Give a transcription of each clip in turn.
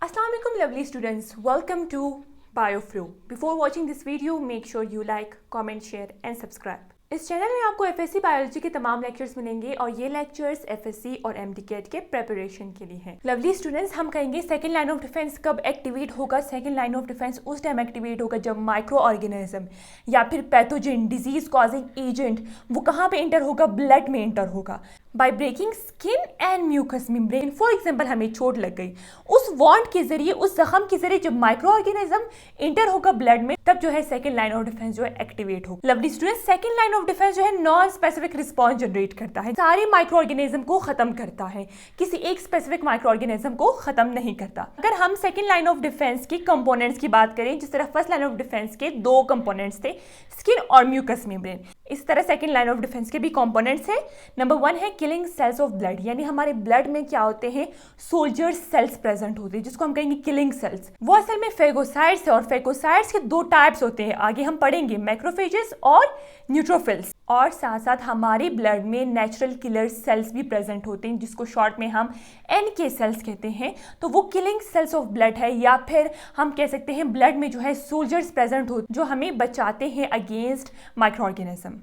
Assalamualaikum lovely students, welcome to BioFlow. Before watching this video, make sure you like, comment, share and subscribe. इस channel में आपको FSc biology के तमाम lectures मिलेंगे और ये लेक्चर्स एफएससी और एमडीकेट के प्रिपरेशन के लिए हैं। लवली स्टूडेंट्स, हम कहेंगे सेकंड लाइन ऑफ डिफेंस कब एक्टिवेट होगा। सेकंड लाइन ऑफ डिफेंस उस टाइम एक्टिवेट होगा जब माइक्रो ऑर्गेनिज्म या फिर पैथोजन डिजीज कॉजिंग एजेंट वो कहाँ पे इंटर होगा, ब्लड में इंटर होगा by breaking skin and mucus membrane. For example हमें चोट लग गई, उस वॉन्ड के जरिए, उस जख्म के जरिए जब माइक्रो ऑर्गेनिज्म इंटर होगा ब्लड में, तब जो है सेकंड लाइन ऑफ डिफेंस जो है एक्टिवेट होगा। Lovely students, second line of defence जो है नॉन स्पेसिफिक रिस्पॉन्स जनरेट करता है, सारे माइक्रो ऑर्गेनिज्म को खत्म करता है, किसी एक स्पेसिफिक माइक्रो ऑर्गेनिज्म को खत्म नहीं करता। अगर हम सेकंड लाइन ऑफ डिफेंस की कंपोनेंट्स की बात करें, जिस तरह फर्स्ट लाइन ऑफ डिफेंस के दो कंपोनेंट्स थे, स्किन और म्यूकस मेम्ब्रेन, इस तरह सेकंड लाइन ऑफ डिफेंस के भी कंपोनेंट्स हैं। नंबर 1 है किलिंग सेल्स ऑफ ब्लड, यानी हमारे ब्लड में क्या होते हैं, सोल्जर सेल्स प्रेजेंट होते हैं, जिसको हम कहेंगे किलिंग सेल्स। वो असल में फेगोसाइट्स है और फेगोसाइट्स के दो टाइप्स होते हैं, आगे हम पढ़ेंगे, मैक्रोफेजेस और न्यूट्रोफिल्स। और साथ साथ हमारे ब्लड में नेचुरल किलर सेल्स भी प्रेजेंट होते हैं, जिसको शॉर्ट में हम NK सेल्स कहते हैं। तो वो किलिंग सेल्स ऑफ ब्लड है, या फिर हम कह सकते हैं ब्लड में जो है सोल्जर्स प्रेजेंट होते जो हमें बचाते हैं against micro organism.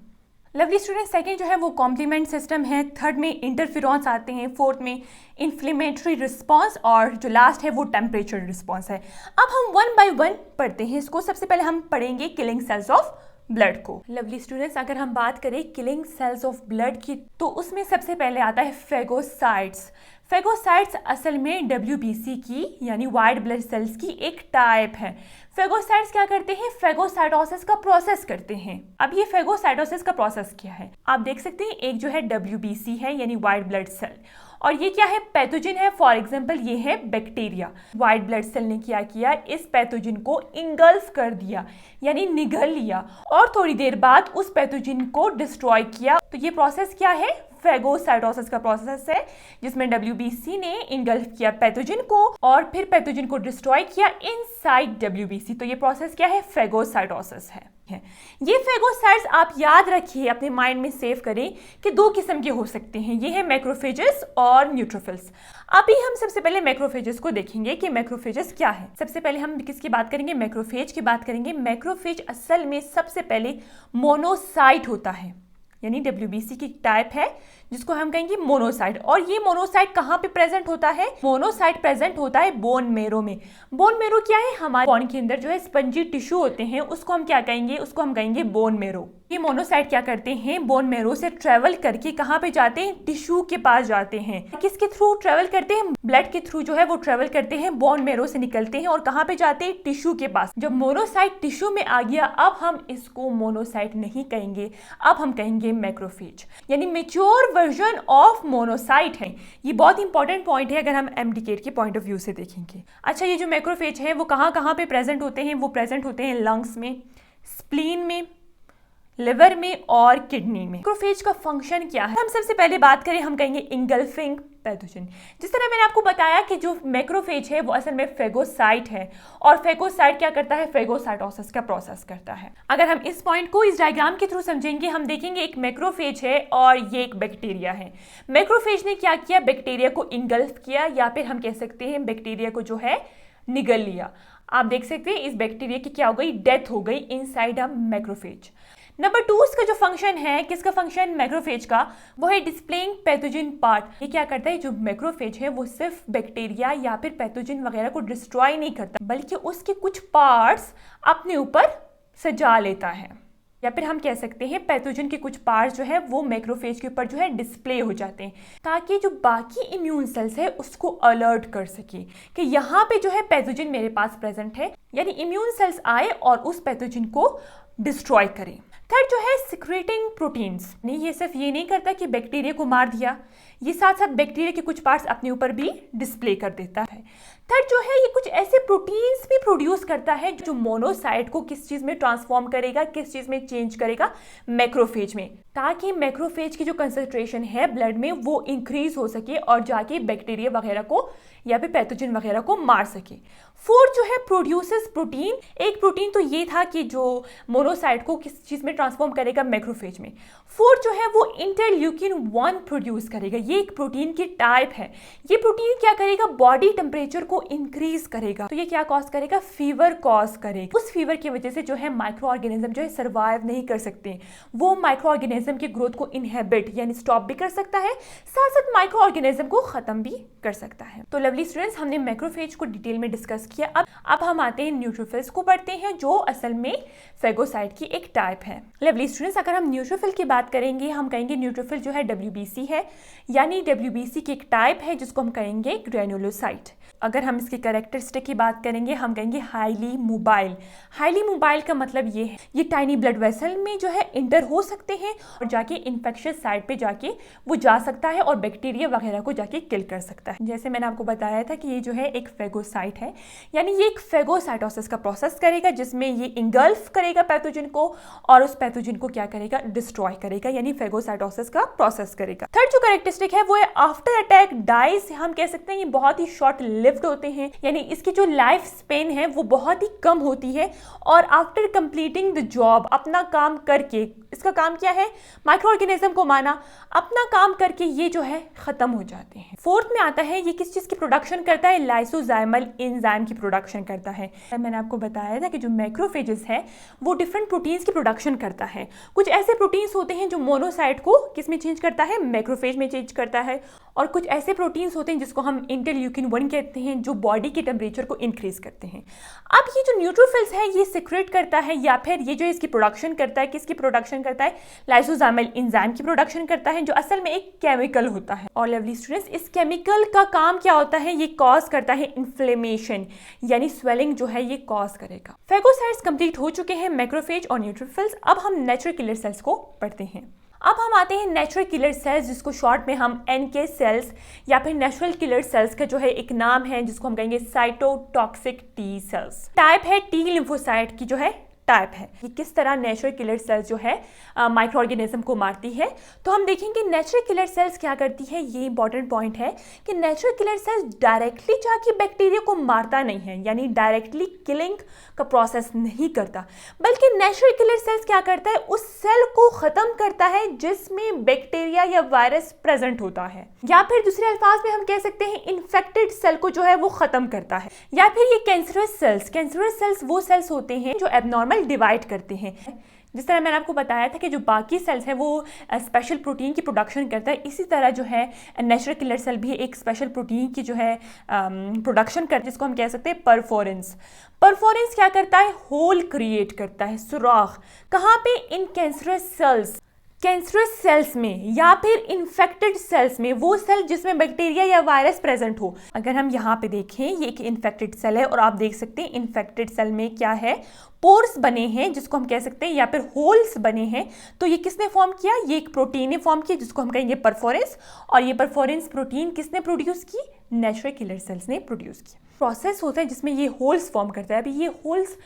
Lovely student, second जो है वो कॉम्प्लीमेंट सिस्टम है, थर्ड में इंटरफेरॉन्स आते हैं, फोर्थ में इन्फ्लेमेटरी रिस्पॉन्स और जो लास्ट है वो टेम्परेचर रिस्पॉन्स है। अब हम वन बाय वन पढ़ते हैं इसको। सबसे पहले हम पढ़ेंगे किलिंग सेल्स ऑफ ब्लड को। लवली स्टूडेंट्स, अगर हम बात करें किलिंग सेल्स ऑफ ब्लड की, तो उसमें सबसे पहले आता है फेगोसाइट्स। फेगोसाइट्स असल में WBC की यानी वाइट ब्लड सेल्स की एक टाइप है। फेगोसाइट्स क्या करते हैं, फेगोसाइटोसिस का प्रोसेस करते हैं। अब ये फेगोसाइटोसिस का प्रोसेस क्या है, आप देख सकते हैं, एक जो है WBC है यानी वाइट ब्लड सेल, और ये क्या है, पैथोजन है। फॉर एग्जांपल ये है बैक्टीरिया। वाइट ब्लड सेल ने क्या किया, इस पैथोजन को इंगल्फ कर दिया यानी निगल लिया, और थोड़ी देर बाद उस पैथोजन को डिस्ट्रॉय किया। तो ये प्रोसेस क्या है, फेगोसाइटोसिस का प्रोसेस है, जिसमें WBC ने इंगल्फ किया पैथोजन को और फिर पैथोजन को डिस्ट्रॉय किया इनसाइड WBC। तो ये प्रोसेस क्या है, फेगोसाइटोसिस है। ये फेगोसाइट्स आप याद रखिए, अपने माइंड में सेव करें कि दो किस्म के हो सकते हैं, ये है मैक्रोफेजेस और न्यूट्रोफिल्स। अभी हम सबसे पहले मैक्रोफेजेस को देखेंगे कि मैक्रोफेजेस क्या है। सबसे पहले हम किसकी बात करेंगे, मैक्रोफेज की बात करेंगे। मैक्रोफेज असल में सबसे पहले मोनोसाइट होता है, यानी WBC की टाइप है जिसको हम कहेंगे मोनोसाइट। और ये मोनोसाइट कहाँ पे प्रेजेंट होता है, मोनोसाइट प्रेजेंट होता है बोन मेरो में। बोन मेरो क्या है, हमारे बॉडी के अंदर जो है स्पंजी टिश्यू होते हैं, उसको हम क्या कहेंगे, उसको हम कहेंगे बोन मेरो। ये मोनोसाइट क्या करते हैं, बोन मेरो से ट्रेवल करके कहाँ पे जाते हैं, टिश्यू के पास जाते हैं। किसके थ्रू ट्रेवल करते हैं, ब्लड के थ्रू जो है वो ट्रेवल करते हैं, बोन मेरो से निकलते हैं और कहाँ पे जाते हैं, टिश्यू के पास। जब मोनोसाइट टिश्यू में आ गया, अब हम इसको मोनोसाइट नहीं कहेंगे, अब हम कहेंगे मैक्रोफेज, यानी मेच्योर वर्जन ऑफ मोनोसाइट है। ये बहुत इंपॉर्टेंट पॉइंट है अगर हम एमडीकेट के पॉइंट ऑफ व्यू से देखेंगे। अच्छा, ये जो मैक्रोफेज है वो कहाँ कहाँ पे प्रेजेंट होते हैं, वो प्रेजेंट होते हैं लंग्स में, स्प्लीन में, लिवर में और किडनी में। मैक्रोफेज का फंक्शन क्या है, हम सबसे पहले बात करें, हम कहेंगे इंगल्फिंग पैथोजन। जिस तरह मैंने आपको बताया कि जो मैक्रोफेज है वो असल में फेगोसाइट है, और फेगोसाइट क्या करता है, फेगोसाइटोसिस का प्रोसेस करता है। अगर हम इस पॉइंट को इस डायग्राम के थ्रू समझेंगे, हम देखेंगे एक मैक्रोफेज है और ये एक बैक्टीरिया है। मैक्रोफेज ने क्या किया, बैक्टीरिया को इंगल्फ किया, या फिर हम कह सकते हैं बैक्टीरिया को जो है निगल लिया। आप देख सकते हैं इस बैक्टीरिया की क्या हो गई, डेथ हो गई इनसाइड अ मैक्रोफेज। नंबर 2, इसका जो फंक्शन है, किसका फंक्शन, मैक्रोफेज का, वो है डिस्प्लेइंग पैथोजन पार्ट। ये क्या करता है, जो मैक्रोफेज है वो सिर्फ बैक्टीरिया या फिर पैथोजन वगैरह को डिस्ट्रॉय नहीं करता, बल्कि उसके कुछ पार्ट्स अपने ऊपर सजा लेता है, या फिर हम कह सकते हैं पैथोजन के कुछ पार्ट्स जो है वो मैक्रोफेज के ऊपर जो है डिस्प्ले हो जाते हैं, ताकि जो बाकी इम्यून सेल्स है उसको अलर्ट कर सके कि यहाँ पे जो है पैथोजन मेरे पास प्रेजेंट है, यानी इम्यून सेल्स आए और उस पैथोजन को डिस्ट्रॉय करें। थर्ड जो है सिक्रेटिंग प्रोटीन्स, नहीं, ये सिर्फ ये नहीं करता कि बैक्टीरिया को मार दिया, ये साथ साथ बैक्टीरिया के कुछ पार्ट्स अपने ऊपर भी डिस्प्ले कर देता है। थर्ड जो है, ये कुछ ऐसे प्रोटीन्स भी प्रोड्यूस करता है जो मोनोसाइट को किस चीज में ट्रांसफॉर्म करेगा, किस चीज में चेंज करेगा, मैक्रोफेज में, ताकि मैक्रोफेज की जो कंसंट्रेशन है ब्लड में वो इंक्रीज हो सके और जाके बैक्टीरिया वगैरह को या फिर पैथोजन वगैरह को मार सके। फोर्थ जो है प्रोड्यूसेस प्रोटीन, एक प्रोटीन तो ये था कि जो मोनोसाइट को किस चीज में ट्रांसफॉर्म करेगा, मैक्रोफेज में। फोर्थ जो है वो इंटरल्यूकिन 1 प्रोड्यूस करेगा, ये एक प्रोटीन की टाइप है। ये प्रोटीन क्या करेगा, बॉडी टेम्परेचर को इंक्रीज करेगा। तो ये क्या कॉज करेगा? फीवर कॉज करेगा। उस फीवर की वजह से जो है माइक्रो ऑर्गेनिज्म जो है सर्वाइव नहीं कर सकते, वो माइक्रो ऑर्गेनिज्म की ग्रोथ को इनहेबिट यानी स्टॉप भी कर सकता है, साथ साथ माइक्रो ऑर्गेनिज्म को खत्म भी कर सकता है। तो लवली स्टूडेंट्स, हमने मैक्रोफेज को डिटेल में डिस्कस किया। अब हम आते हैं न्यूट्रोफिल्स को पढ़ते हैं, जो असल में फेगोसाइट की एक टाइप है। लवली स्टूडेंट्स, अगर हम न्यूट्रोफिल की बात करेंगे, हम कहेंगे न्यूट्रोफिल जो है WBC है, यानी WBC की एक टाइप है जिसको हम कहेंगे ग्रेनुलोसाइट। अगर हम इसकी कैरेक्टरिस्टिक की बात करेंगे, हम कहेंगे हाईली मोबाइल। हाईली मोबाइल का मतलब ये है, ये टाइनी ब्लड वेसल में जो है इंटर हो सकते हैं और जाके इन्फेक्शियस साइट पे जाके वो जा सकता है और बैक्टीरिया वगैरह को जाके किल कर सकता है। जैसे मैंने आपको बताया था कि ये जो है एक फेगोसाइट है, यानी ये एक फेगोसाइटोसिस का प्रोसेस करेगा जिसमें ये इंगल्फ करेगा पैथोजन को और उस पैथोजन को क्या करेगा? डिस्ट्रॉय करेगा, यानी फेगोसाइटोसिस का प्रोसेस करेगा। थर्ड जो कैरेक्टरिस्टिक है वो है आफ्टर अटैक डाइज। हम कह सकते हैं ये बहुत ही शॉर्ट लिव्ड होते हैं, यानी इसकी जो लाइफ स्पेन है वो बहुत ही कम होती है और आफ्टर कंप्लीटिंग द जॉब, अपना काम करके, इसका काम क्या है? माइक्रो ऑर्गेनिज्म को माना, अपना काम करके ये जो है खत्म हो जाते हैं। फोर्थ में आता है ये किस चीज की प्रोडक्शन करता है? लाइसोजाइमल एंजाइम की प्रोडक्शन करता है। मैंने आपको बताया था कि जो मैक्रोफेजेस है वो डिफरेंट प्रोटीन्स की प्रोडक्शन करता है। कुछ ऐसे प्रोटीन्स होते हैं जो मोनोसाइट को किस में चेंज करता है? मैक्रोफेज में चेंज करता है। और कुछ ऐसे प्रोटीन्स होते हैं जिसको हम इंटरल्यूकिन 1 कहते हैं, जो बॉडी के टेम्परेचर को इंक्रीज करते हैं। अब ये जो न्यूट्रोफिल्स है ये सिक्रेट करता है, या फिर ये जो इसकी प्रोडक्शन करता है, किसकी प्रोडक्शन करता है? लाइसोजाइमल एंजाइम की प्रोडक्शन करता है, जो असल में एक केमिकल होता है। और लवली स्टूडेंट्स, इस केमिकल का काम क्या होता है? ये कॉज करता है इन्फ्लेमेशन, यानी स्वेलिंग जो है ये कॉज करेगा। फेगोसाइट्स कंप्लीट हो चुके हैं, मैक्रोफेज और न्यूट्रोफिल्स। अब हम नेचुरल किलर सेल्स को पढ़ते हैं। अब हम आते हैं नेचुरल किलर सेल्स, जिसको शॉर्ट में हम NK सेल्स या फिर नेचुरल किलर सेल्स का जो है एक नाम है जिसको हम कहेंगे साइटोटॉक्सिक T सेल्स। टाइप है T लिम्फोसाइट की जो है टाइप है। ये किस तरह नेचुरल किलर सेल्स जो है माइक्रो ऑर्गेनिज्म को मारती है, तो हम देखेंगे नेचुरल किलर सेल्स क्या करती है। ये इंपॉर्टेंट पॉइंट है कि नेचुरल किलर सेल्स डायरेक्टली जाके बैक्टीरिया को मारता नहीं है, यानी डायरेक्टली किलिंग का प्रोसेस नहीं करता, बल्कि नेचुरल किलर सेल्स क्या करता है? उस सेल को खत्म करता है जिसमें बैक्टीरिया या वायरस प्रेजेंट होता है, या फिर दूसरे अल्फाज में हम कह सकते हैं इन्फेक्टेड सेल को जो है वो खत्म करता है। या फिर ये कैंसरस सेल्स वो सेल्स होते हैं जो एबनॉर्मल डिवाइड करते हैं। जिस तरह मैंने आपको बताया था कि जो बाकी सेल्स हैं वो स्पेशल प्रोटीन की प्रोडक्शन करता है, इसी तरह जो है नेचुरल किलर सेल भी एक स्पेशल प्रोटीन की जो है प्रोडक्शन करता है, जिसको हम कह सकते हैं परफोरेंस। परफोरेंस क्या करता है? होल क्रिएट करता है, सुराख। कहाँ पे? इन कैंसरस सेल्स में या फिर इन्फेक्टेड सेल्स में, वो सेल जिसमें बैक्टीरिया या वायरस प्रेजेंट हो। अगर हम यहाँ पे देखें, ये एक इन्फेक्टेड सेल है और आप देख सकते हैं इन्फेक्टेड सेल में क्या है? पोर्स बने हैं जिसको हम कह सकते हैं, या फिर होल्स बने हैं। तो ये किसने फॉर्म किया? ये एक प्रोटीन ने फॉर्म किया जिसको हम कहेंगे परफोरेंस। और ये परफोरेंस प्रोटीन किसने प्रोड्यूस की? नेचुरल किलर सेल्स ने प्रोड्यूस की। प्रोसेस होता है जिसमें ये होल्स फॉर्म करता है। अभी ये होल्स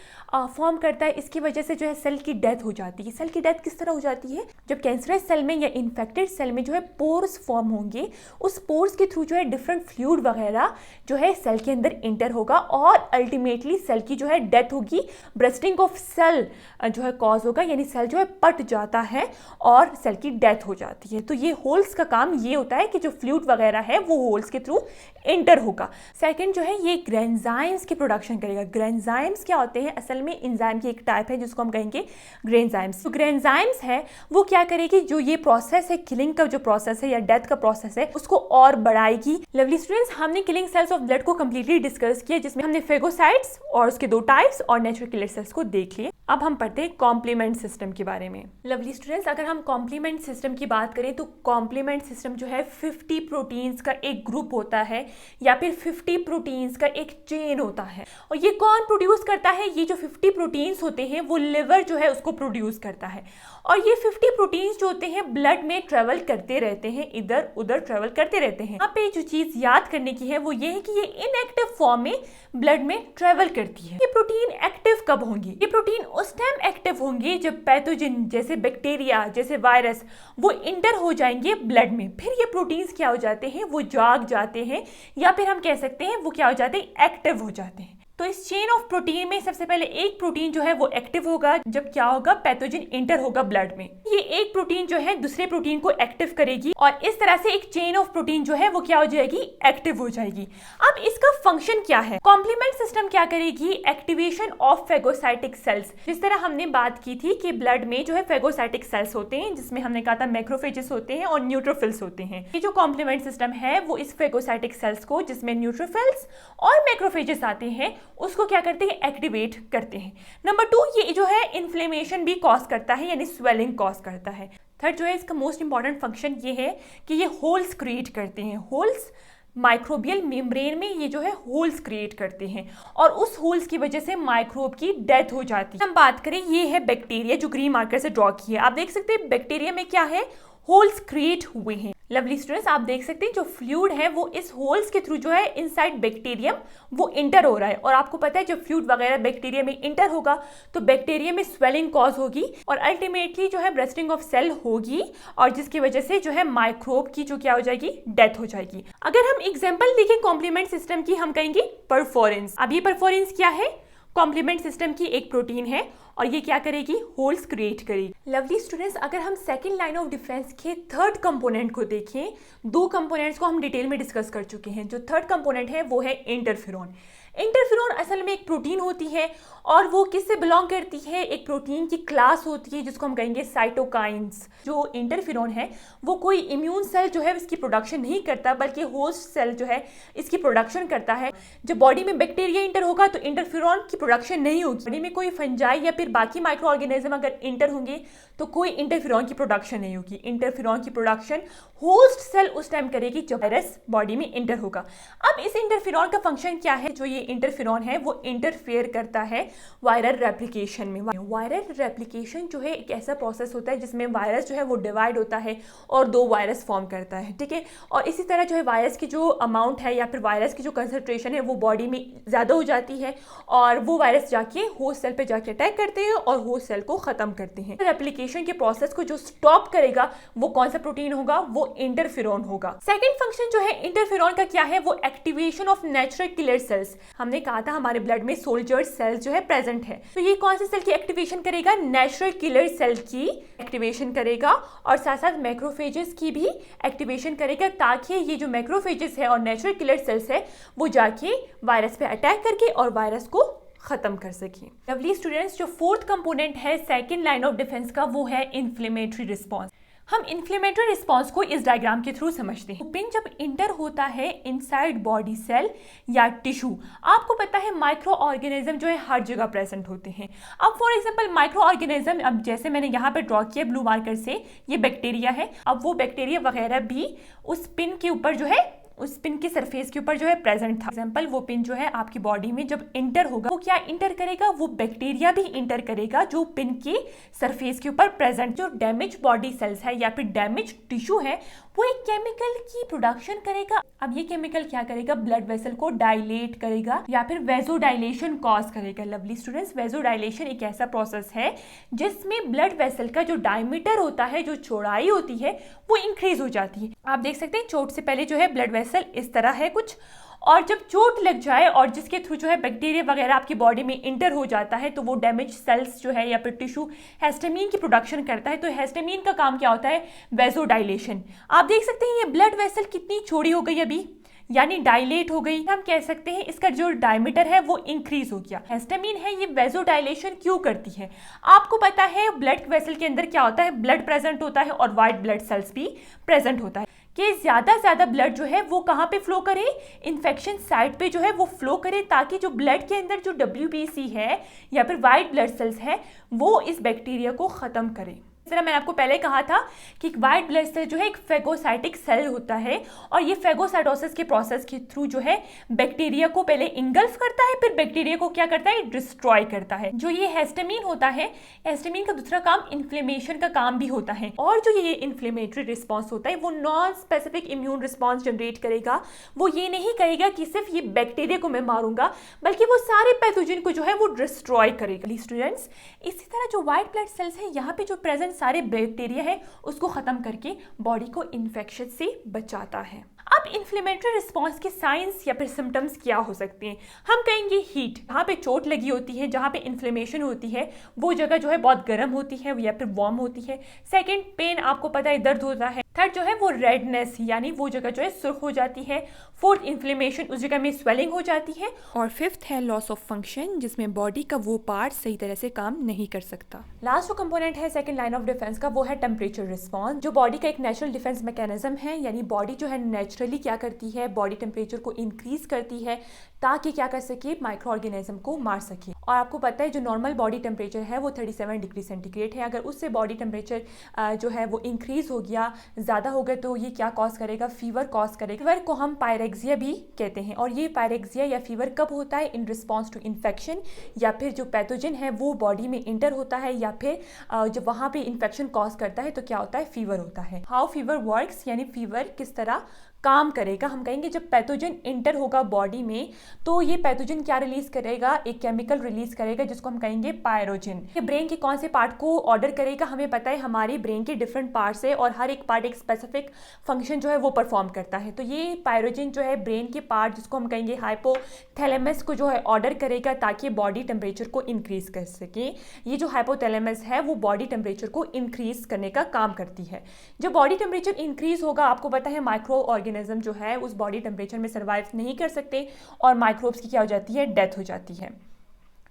फॉर्म करता है, इसकी वजह से जो है सेल की डेथ हो जाती है। सेल की डेथ किस तरह हो जाती है? जब कैंसरस सेल में या इन्फेक्टेड सेल में जो है पोर्स फॉर्म होंगे, उस पोर्स के थ्रू जो है डिफरेंट फ्लूइड वगैरह जो है सेल के अंदर इंटर होगा और अल्टीमेटली सेल की जो है डेथ होगी। ब्रस्टिंग ऑफ सेल जो है कॉज होगा, यानी सेल जो है पट जाता है और सेल की डेथ हो जाती है। तो ये होल्स का काम ये होता है कि जो फ्लूइड वगैरह है वो होल्स के थ्रू इंटर होगा। सेकंड जो है ये ग्रेन्जाइम्स की प्रोडक्शन करेगा। ग्रेन्जाइम्स क्या होते हैं? असल में एंजाइम की एक टाइप है जिसको हम कहेंगे ग्रेन्जाइम्स। तो ग्रेन्जाइम्स है वो क्या करेगी? जो ये प्रोसेस है किलिंग का जो प्रोसेस है या डेथ का प्रोसेस है उसको और बढ़ाएगी। लवली स्टूडेंट्स, हमने किलिंग सेल्स ऑफ ब्लड को कंप्लीटली डिस्कस किया, जिसमें हमने फेगोसाइट्स और उसके 2 टाइप्स और नेचुरल किलर सेल्स को देख लिए। अब हम पढ़ते हैं कॉम्प्लीमेंट सिस्टम के बारे में। लवली स्टूडेंट्स, अगर हम कॉम्प्लीमेंट सिस्टम की बात करें तो कॉम्प्लीमेंट सिस्टम जो है 50 प्रोटीन्स का एक ग्रुप होता है या फिर 50 प्रोटीन्स का एक चेन होता है। और ये कौन प्रोड्यूस करता है? ये जो 50 प्रोटीन्स होते हैं वो लिवर जो है उसको प्रोड्यूस करता है। और ये 50 प्रोटीन्स जो होते हैं ब्लड में ट्रेवल करते रहते हैं, इधर उधर ट्रेवल करते रहते हैं। यहाँ पे जो चीज याद करने की है वो ये है कि ये इनएक्टिव फॉर्म में ब्लड में ट्रेवल करती है। ये प्रोटीन एक्टिव कब होंगी? ये प्रोटीन उस टाइम एक्टिव होंगे जब पैथोजन जैसे बैक्टीरिया, जैसे वायरस वो इंटर हो जाएंगे ब्लड में। फिर ये प्रोटीन्स क्या हो जाते हैं? वो जाग जाते हैं, या फिर हम कह सकते हैं वो क्या हो जाते हैं? एक्टिव हो जाते हैं। तो इस चेन ऑफ प्रोटीन में सबसे पहले एक प्रोटीन जो है वो एक्टिव होगा जब क्या होगा, पैथोजन इंटर होगा ब्लड में। ये एक प्रोटीन जो है दूसरे प्रोटीन को एक्टिव करेगी और इस तरह से एक चेन ऑफ प्रोटीन जो है वो क्या हो जाएगी, एक्टिव हो जाएगी। अब इसका फंक्शन क्या है, कॉम्प्लीमेंट सिस्टम क्या करेगी, एक्टिवेशन ऑफ फेगोसाइटिक सेल्स। जिस तरह हमने बात की थी कि ब्लड में जो है फेगोसाइटिक सेल्स होते हैं, जिसमें हमने कहा था मैक्रोफेजेस होते हैं और न्यूट्रोफिल्स होते हैं। ये जो कॉम्प्लीमेंट सिस्टम है वो इस फेगोसाइटिक सेल्स को, जिसमें न्यूट्रोफिल्स और मैक्रोफेजेस आते हैं, उसको क्या करते हैं, एक्टिवेट करते हैं। नंबर 2, ये जो है इन्फ्लेमेशन भी कॉज करता है, यानी स्वेलिंग कॉज करता है। थर्ड जो है इसका मोस्ट इंपॉर्टेंट फंक्शन ये है कि ये होल्स क्रिएट करते हैं। होल्स माइक्रोबियल मेम्ब्रेन में ये जो है होल्स क्रिएट करते हैं और उस होल्स की वजह से माइक्रोब की डेथ हो जाती है। हम बात करें, ये है बैक्टीरिया जो ग्रीन मार्कर से ड्रॉ किया है। आप देख सकते हैं बैक्टीरिया में क्या है, होल्स क्रिएट हुए हैं। लवली स्टूडेंट्स, आप देख सकते हैं जो फ्लूइड है वो इस होल्स के थ्रू जो है इनसाइड बैक्टीरियम वो इंटर हो रहा है। और आपको पता है जब फ्लूइड वगैरह बैक्टीरिया में इंटर होगा तो बैक्टीरिया में स्वेलिंग कॉज होगी और अल्टीमेटली जो है ब्रस्टिंग ऑफ सेल होगी और जिसकी वजह से जो है माइक्रोब की जो क्या हो जाएगी, डेथ हो जाएगी। अगर हम एग्जाम्पल देखें कॉम्प्लीमेंट सिस्टम की, हम कहेंगे परफोरेंस। अब ये परफोरेंस क्या है, कॉम्प्लीमेंट सिस्टम की एक प्रोटीन है और ये क्या करेगी, होल्स क्रिएट करेगी। लवली स्टूडेंट्स, अगर हम सेकंड लाइन ऑफ डिफेंस के थर्ड कंपोनेंट को देखें, 2 कंपोनेंट्स को हम डिटेल में डिस्कस कर चुके हैं। जो थर्ड कंपोनेंट है वो है इंटरफेरॉन। इंटरफेरॉन असल में एक प्रोटीन होती है और वो किससे बिलोंग करती है, एक प्रोटीन की क्लास होती है जिसको हम कहेंगे साइटोकाइंस। जो इंटरफेरॉन है वो कोई इम्यून सेल जो है इसकी प्रोडक्शन नहीं करता, बल्कि होस्ट सेल जो है इसकी प्रोडक्शन करता है। जब बॉडी में बैक्टीरिया इंटर होगा तो इंटरफेरॉन की प्रोडक्शन नहीं होगी। बॉडी में कोई फंजाई या फिर बाकी माइक्रो ऑर्गेनिज्म अगर इंटर होंगे तो कोई इंटरफेरॉन की प्रोडक्शन नहीं होगी। इंटरफेरॉन की प्रोडक्शन होस्ट सेल उस टाइम करेगी जब वायरस बॉडी में इंटर होगा। अब इस इंटरफेरॉन का फंक्शन क्या है, जो ये इंटरफेरॉन है वो इंटरफेयर करता है वायरल रेप्लिकेशन में। वायरल रेप्लिकेशन जो है एक ऐसा प्रोसेस होता है जिसमें वायरस जो है वो डिवाइड होता है और 2 वायरस फॉर्म करता है, ठीक है। और इसी तरह जो है वायरस की जो अमाउंट है या फिर वायरस की जो कंसंट्रेशन है वो बॉडी में ज़्यादा हो जाती है और वो वायरस जाके होस्ट सेल पे जाके अटैक करते हैं और होस्ट सेल को ख़त्म करते हैं। रेप्लिकेशन के प्रोसेस को जो स्टॉप करेगा वो कौन सा प्रोटीन होगा, वो इंटरफेरॉन होगा। सेकेंड फंक्शन जो है इंटरफेरॉन का क्या है, वो activation of natural killer cells. हमने कहा था हमारे ब्लड में सोल्जर सेल्स जो है प्रेजेंट है, तो ये कौन से सेल की एक्टिवेशन करेगा, नेचुरल किलर सेल की एक्टिवेशन करेगा और साथ साथ मैक्रोफेजेस की भी एक्टिवेशन करेगा, ताकि ये जो मैक्रोफेजेस है और नेचुरल किलर सेल्स है वो जाके वायरस पे अटैक करके और वायरस को खत्म कर सके। लवली स्टूडेंट्स, जो फोर्थ कंपोनेंट है सेकेंड लाइन ऑफ डिफेंस का वो है इन्फ्लेमेटरी रिस्पॉन्स। हम इन्फ्लेमेटरी रिस्पॉन्स को इस डायग्राम के थ्रू समझते हैं। पिन जब इंटर होता है इनसाइड बॉडी सेल या टिश्यू, आपको पता है माइक्रो ऑर्गेनिज्म जो है हर जगह प्रेजेंट होते हैं। अब फॉर एग्जांपल माइक्रो ऑर्गेनिज्म, अब जैसे मैंने यहाँ पे ड्रॉ किया ब्लू मार्कर से, ये बैक्टीरिया है। अब वो बैक्टीरिया वगैरह भी उस पिन के ऊपर जो है, उस पिन के सरफेस के ऊपर जो है प्रेजेंट था। एग्जाम्पल, वो पिन जो है आपकी बॉडी में जब इंटर होगा वो क्या इंटर करेगा, वो बैक्टीरिया भी इंटर करेगा जो पिन के सरफेस के ऊपर प्रेजेंट। जो डैमेज बॉडी सेल्स है या फिर डैमेज टिश्यू है वो एक केमिकल की प्रोडक्शन करेगा। अब ये केमिकल क्या करेगा, ब्लड वेसल को डायलेट करेगा या फिर वेजोडाइलेशन कॉज करेगा। लवली स्टूडेंट्स, वेजोडाइलेशन एक ऐसा प्रोसेस है जिसमें ब्लड वेसल का जो डायमीटर होता है, जो चौड़ाई होती है, वो इंक्रीज हो जाती है। आप देख सकते हैं चोट से पहले जो है ब्लड वेसल इस तरह है कुछ, और जब चोट लग जाए और जिसके थ्रू जो है बैक्टीरिया वगैरह आपकी बॉडी में इंटर हो जाता है तो वो डैमेज सेल्स जो है या फिर टिश्यू हिस्टामिन की प्रोडक्शन करता है। तो हिस्टामिन का काम क्या होता है, वेजोडाइलेशन। आप देख सकते हैं ये ब्लड वेसल कितनी चौड़ी हो गई अभी, यानी डायलेट हो गई। हम कह सकते हैं इसका जो डायमीटर है वो इंक्रीज हो गया। हिस्टामिन है ये वेजोडाइलेशन क्यों करती है, आपको पता है ब्लड वेसल के अंदर क्या होता है, ब्लड प्रेजेंट होता है और व्हाइट ब्लड सेल्स भी प्रेजेंट होता है कि ज़्यादा ब्लड जो है वो कहाँ पे फ्लो करे, इन्फेक्शन साइट पे जो है वो फ्लो करे, ताकि जो ब्लड के अंदर जो WBC है या फिर वाइट ब्लड सेल्स है वो इस बैक्टीरिया को ख़त्म करे। इस तरह मैंने आपको पहले कहा था कि वाइट ब्लड सेल जो है एक फेगोसाइटिक सेल होता है और ये फेगोसाइटोसिस के प्रोसेस के थ्रू जो है बैक्टीरिया को पहले इंगल्फ करता है, फिर बैक्टीरिया को क्या करता है, डिस्ट्रॉय करता है। जो ये हिस्टामिन होता है, हिस्टामिन का दूसरा काम इन्फ्लेमेशन का काम भी होता है। और जो ये इन्फ्लेमेटरी रिस्पॉन्स होता है वो non specific immune response generate करेगा। वो ये नहीं कहेगा कि सिर्फ ये बैक्टीरिया को मैं मारूंगा, बल्कि वो सारे पैथोजन को जो है वो डिस्ट्रॉय करेगा। स्टूडेंट्स, इसी तरह जो व्हाइट ब्लड सेल्स है यहाँ पे जो प्रेजेंट सारे बैक्टीरिया है उसको खत्म करके बॉडी को इन्फेक्शन से बचाता है। अब अब इन्फ्लेमेटरी रिस्पॉन्स के साइंस या फिर सिम्टम्स क्या हो सकते हैं? हम कहेंगे हीट, जहाँ पे चोट लगी होती है, जहाँ पे इन्फ्लेमेशन होती है, वो जगह जो है बहुत गर्म होती है या फिर वार्म होती है। सेकंड, पेन, आपको पता है दर्द होता है। थर्ड जो है वो रेडनेस, यानी वो जगह जो है सुर्ख हो जाती है। फोर्थ, इन्फ्लेमेशन, उस जगह में स्वेलिंग हो जाती है। और फिफ्थ है लॉस ऑफ फंक्शन, जिसमें बॉडी का वो पार्ट सही तरह से काम नहीं कर सकता। लास्ट जो कंपोनेंट है सेकंड लाइन ऑफ डिफेंस का, वो है टेम्परेचर रिस्पॉन्स, जो बॉडी का एक नेचुरल डिफेंस मैकेनिज्म है। यानी बॉडी जो है नेचुरली क्या करती है, बॉडी टेम्परेचर को इंक्रीज करती है ताकि क्या कर सके, माइक्रो ऑर्गेनिज्म को मार सके। और आपको पता है जो नॉर्मल बॉडी टेम्परेचर है वो 37 डिग्री सेंटीग्रेड है। अगर उससे बॉडी टेम्परेचर जो है वो इंक्रीज हो गया, ज़्यादा हो गया, तो ये क्या कॉज करेगा, फीवर कॉज करेगा। फीवर को हम पायरेक्सिया भी कहते हैं। और ये पायरेक्सिया या फीवर कब होता है? इन रिस्पॉन्स टू इन्फेक्शन, या फिर जो पैथोजन है वो बॉडी में इंटर होता है, या फिर जब वहाँ पे इन्फेक्शन कॉज करता है तो क्या होता है, फीवर होता है। हाउ फीवर वर्क्स, यानी फीवर किस तरह काम करेगा। हम कहेंगे जब पैथोजन इंटर होगा बॉडी में तो ये पैथोजन क्या रिलीज करेगा, एक केमिकल रिलीज करेगा जिसको हम कहेंगे पायरोजन। ये ब्रेन के कौन से पार्ट को ऑर्डर करेगा? हमें पता है हमारे ब्रेन के डिफरेंट पार्ट्स है और हर एक पार्ट एक स्पेसिफिक फंक्शन जो है वो परफॉर्म करता है। तो ये पायरोजन जो है ब्रेन के पार्ट, जिसको हम कहेंगे हाइपोथैलेमस, को जो है ऑर्डर करेगा ताकि बॉडी टेम्परेचर को इंक्रीज कर सके। ये जो हाइपोथैलेमस है वो बॉडी टेम्परेचर को इंक्रीज करने का काम करती है। जब बॉडी टेम्परेचर इंक्रीज होगा, आपको पता है माइक्रो ऑर्गेनिज्म जो है उस बॉडी टेम्परेचर में सर्वाइव नहीं कर सकते और माइक्रोब्स की क्या हो जाती है, डेथ हो जाती है।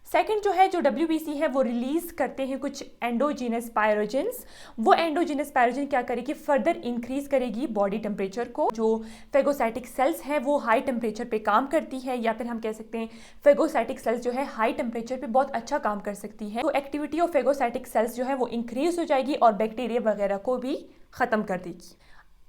सेकंड जो है, जो WBC है वो रिलीज करते हैं कुछ एंडोजीनस पायरोजेंस। वो एंडोजीनस पायरोजन क्या करेगी, फर्दर इंक्रीज करेगी बॉडी टेम्परेचर को। जो फेगोसाइटिक सेल्स है वो हाई टेम्परेचर पे काम करती है, या फिर हम कह सकते हैं फेगोसाइटिक सेल्स जो है हाई टेम्परेचर पे बहुत अच्छा काम कर सकती है। तो एक्टिविटी ऑफ फेगोसाइटिक सेल्स जो है वो इंक्रीज हो जाएगी और बैक्टीरिया वगैरह को भी खत्म कर देगी।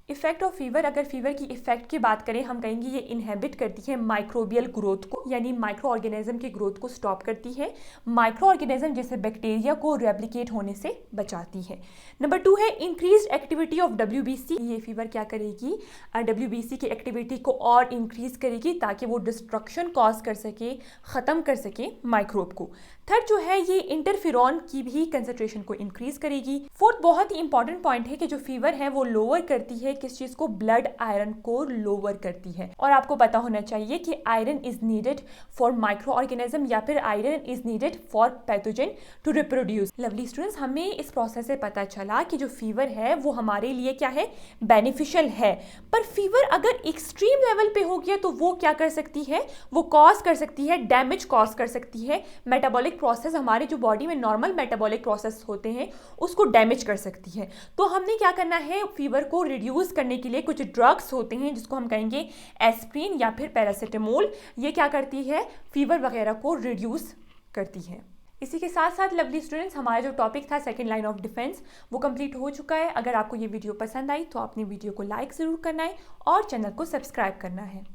इफेक्ट ऑफ फीवर, अगर फीवर की इफेक्ट की बात करें, हम कहेंगे ये इनहेबिट करती है माइक्रोबियल ग्रोथ को, यानी माइक्रो ऑर्गेनिज्म की ग्रोथ को स्टॉप करती है। माइक्रो ऑर्गेनिज्म जैसे बैक्टीरिया को रेप्लिकेट होने से बचाती है। नंबर 2 है इंक्रीज एक्टिविटी ऑफ WBC। ये फीवर क्या करेगी, WBC की एक्टिविटी को और इंक्रीज करेगी ताकि वो डिस्ट्रक्शन कॉज कर सके, ख़त्म कर सके माइक्रोब को। थर्ड जो है, ये इंटरफेरॉन की भी कंसंट्रेशन को इंक्रीज करेगी। फोर्थ बहुत ही इंपॉर्टेंट पॉइंट है कि जो फीवर है वो लोअर करती है किस चीज को, ब्लड आयरन को लोअर करती है। और आपको पता होना चाहिए कि iron is needed for microorganism, या फिर iron is needed for pathogen to reproduce. Lovely students, हमें इस प्रोसेस से पता चला कि जो फीवर है वो हमारे लिए क्या है, बेनिफिशियल है। पर फीवर अगर एक्सट्रीम लेवल पे हो गया तो वो क्या कर सकती है, वो कॉज कर सकती है, डैमेज कॉज कर सकती है। मेटाबॉलिक प्रोसेस, हमारे जो बॉडी में नॉर्मल मेटाबॉलिक प्रोसेस होते हैं उसको डैमेज कर सकती है। तो हमने क्या करना है, फीवर को रिड्यूस करने के लिए कुछ ड्रग्स होते हैं जिसको हम कहेंगे एस्प्रिन या फिर पैरासीटामोल। ये क्या करती है, फीवर वगैरह को रिड्यूस करती है। इसी के साथ साथ लवली स्टूडेंट्स, हमारा जो टॉपिक था सेकंड लाइन ऑफ डिफेंस वो कंप्लीट हो चुका है। अगर आपको ये वीडियो पसंद आई तो आपने वीडियो को लाइक ज़रूर करना है और चैनल को सब्सक्राइब करना है।